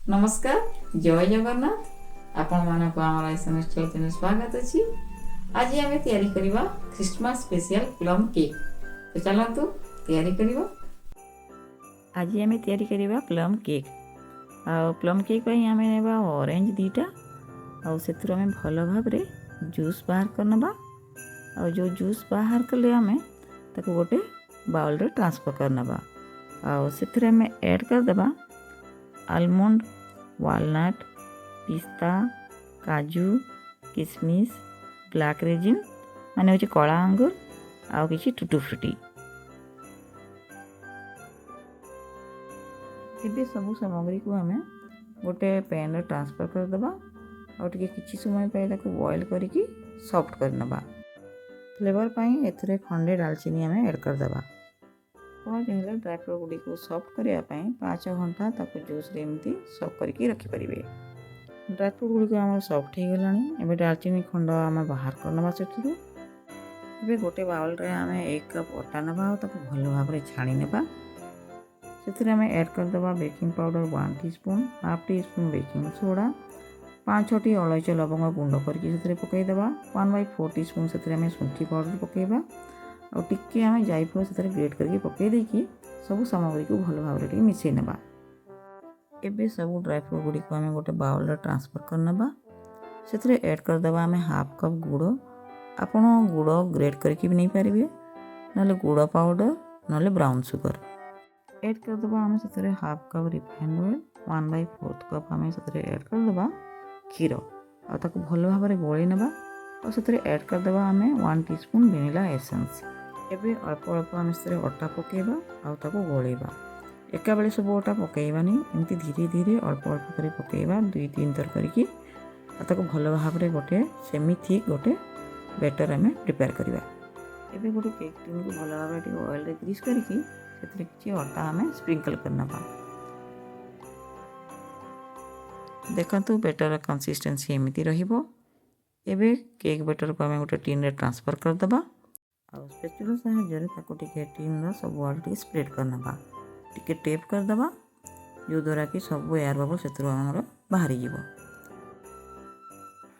नमस्कार जय जगन्नाथ आपण मानक आमर एसएमएस चैनल स्वागत अछि। आज आम तैयारी करबा क्रिसमस स्पेशल प्लम केक। तो चलतु तैयारी करबा। आज आम तैयारी करबा प्लम केक। प्लम केक पई आम नेबा ऑरेंज दीटा आ सेथुर आम भल भाव रे जूस बाहर करनबा। आ जो जूस बाहर कले आम ताको गोटे बाउल रे ट्रांसफर करनबा। आ सेथुर आम ऐड कर देबा आलमंड, वालनट, पिस्ता, काजू, किशमिश, ब्लैक रेजिन माने होची कला अंगूर आ किछि टुटू फ्रूटी। एबे सब सामग्री को आमे गोटे पैन रे ट्रांसफर कर देबा और किछि समय पय ताको बॉईल करिकि सॉफ्ट कर नबा। फ्लेवर पई एथरे खंडे दालचीनी आमे ऐड कर देबा। आपण चाहिले ड्राई फ्रूट गुडी को सॉफ्ट करिया पई 5 घंटा ताको जूस रे एमती सॉफ्ट करके रखि परिबे। ड्राई फ्रूट गुडी को हमर सॉफ्ट हे गलानी। एबे दालचीनी खंड आमे बाहर करनबा सेठुरु। एबे गोटे बाउल रे आमे 1 कप आटा नबा और ताको भलो भाव रे छाणी नेबा। सेथुरे आमे ऐड कर देबा baking powder 1 teaspoon, half teaspoon baking soda, 5-6 T इलायची लवंग गुंड करके सेथुरे पकई देबा। 1/4 टीस्पून सेथुरे आमे सुंठी पाउडर पकेबा और टिके आमे जायफल सेथुरे ग्रेट करके पकई देकी सब सामग्री को भलो भाव रे मिसई नेबा। एबे सब ड्राई फ्रूट गुडी को आमे गोटे बाउल रे ट्रांसफर करनबा। सेथुरे ऐड कर देबा आमे हाफ कप गुड़। आपण गुड़ ग्रेट करके भी नहीं पारिबे नले गुड़ पाउडर नले ब्राउन शुगर। ऐड कर देबा आमे सेथुरे half cup refined oil, 1/4 cup आमे सेथुरे ऐड कर देबा क्षीर और ताको भलो भाव रे गोळी नेबा और सेथुरे ऐड कर देबा आमे 1 टीस्पून वैनिला एसेंस। एबे अल्प अल्प आमे सेथुरे अटा पकेबा और ताको गोळेबा। एका बेले सब अटा पकेबानी, एमती धीरे धीरे अल्प अल्प करी पकेबा 2-3 थर करिकि ताको भलो भाव रे गोटे सेमी थिक गोटे बैटर आमे प्रिपेयर करबा। एबे गोटे केक टिन को भलो भाव रे ऑयल रे ग्रीस करिकि सेथुरे किछि अटा आमे स्प्रिंकल करनबा। देखंतु बैटर कंसिस्टेंसी एमिति रहिबो। एबे केक बैटर को आमे गोटे टिन रे ट्रांसफर कर दबा और स्पैचुला सहायता रे ताको टिके टिन रा सब आड़ टिके स्प्रेड करनबा। टिके टेप कर दबा जो द्वारा कि सब एयर बबल सेथुरो हमर बाहरी जीवो।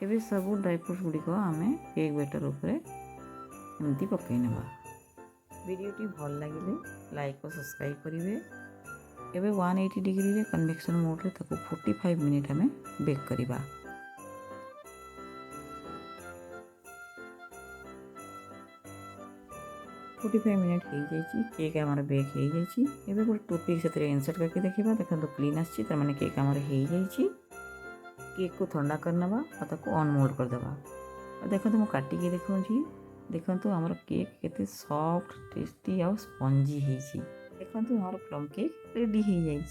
एबे सब ड्राई फ्रूट गुडी को आमे केक बैटर ऊपर एमती पकई नेबा। वीडियो टी भल लागिले लाइक और सब्सक्राइब करिवे। एबे 180 डिग्री रे कन्वेक्शन मोड रे ताको 45 मिनिट हमें बेक करिबा। 45 मिनिट हो जाइए केक आमर बेक हो जाइए। एबे गोटे टूथपिक से इनसर्ट करके देखा देखो क्लीन आसी मैंने केक आमर हो जाइए। केक को ठंडा करनबा और ताको अनमोल्ड कर देबा। और देखो मु काटिकी देखौछि देखंतु हमर केक केते सॉफ्ट टेस्टी और स्पंजी हेछि। देखंतु हमर प्लम केक रेडी हो जाइए।